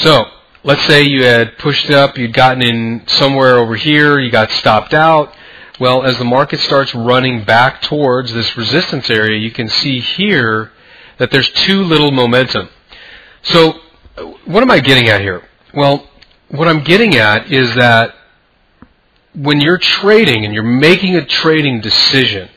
So let's say you had pushed up, you'd gotten in somewhere over here, you got stopped out. Well, as the market starts running back towards this resistance area, you can see here that there's too little momentum. So what am I getting at here? Well, what I'm getting at is that when you're trading and you're making a trading decision,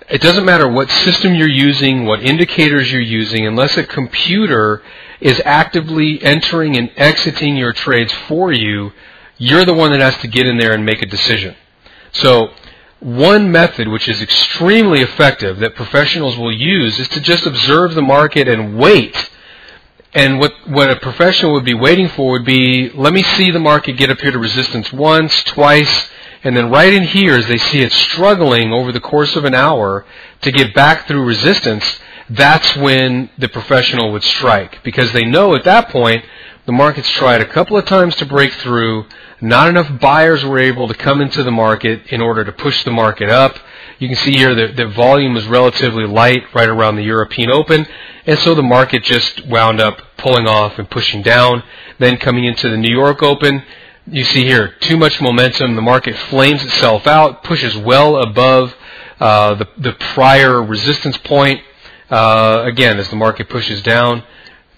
it doesn't matter what system you're using, what indicators you're using, unless a computer is actively entering and exiting your trades for you, you're the one that has to get in there and make a decision. So one method which is extremely effective that professionals will use is to just observe the market and wait. And what a professional would be waiting for would be, let me see the market get up here to resistance once, twice, and then right in here, as they see it struggling over the course of an hour to get back through resistance, that's when the professional would strike. Because they know at that point, the market's tried a couple of times to break through, not enough buyers were able to come into the market in order to push the market up. You can see here that the volume was relatively light right around the European Open, and so the market just wound up pulling off and pushing down. Then coming into the New York Open, you see here too much momentum. The market flames itself out, pushes well above the prior resistance point. Again, as the market pushes down,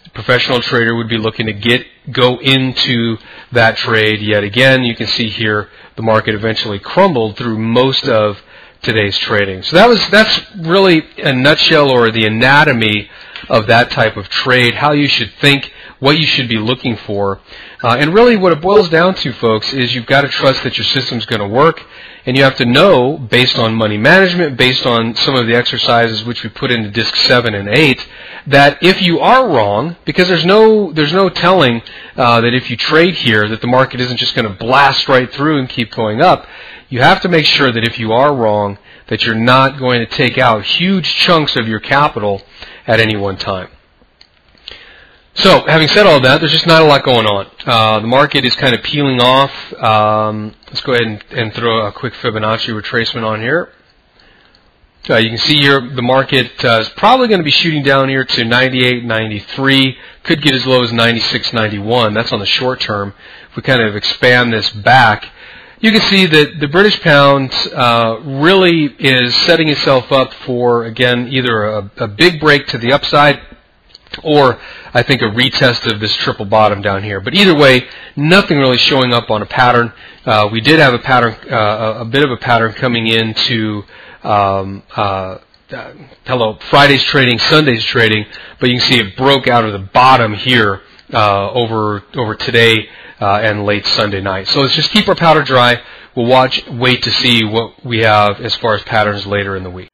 the professional trader would be looking to go into that trade yet again. You can see here the market eventually crumbled through most of today's trading. So that's really a nutshell, or the anatomy of that type of trade, how you should think, what you should be looking for. And really what it boils down to, folks, is you've got to trust that your system's going to work, and you have to know, based on money management, based on some of the exercises which we put into Disc 7 and 8, that if you are wrong, because there's no telling that if you trade here that the market isn't just going to blast right through and keep going up. You have to make sure that if you are wrong, that you're not going to take out huge chunks of your capital at any one time. So, having said all that, there's just not a lot going on. The market is kind of peeling off. Let's go ahead and throw a quick Fibonacci retracement on here. You can see here the market is probably going to be shooting down here to 98, 93. Could get as low as 96, 91. That's on the short term. If we kind of expand this back, you can see that the British pound really is setting itself up for, again, either a big break to the upside, or I think a retest of this triple bottom down here. But either way, nothing really showing up on a pattern. We did have a pattern, a bit of a pattern coming into Friday's trading, Sunday's trading, but you can see it broke out of the bottom here over today and late Sunday night. So let's just keep our powder dry. We'll wait to see what we have as far as patterns later in the week.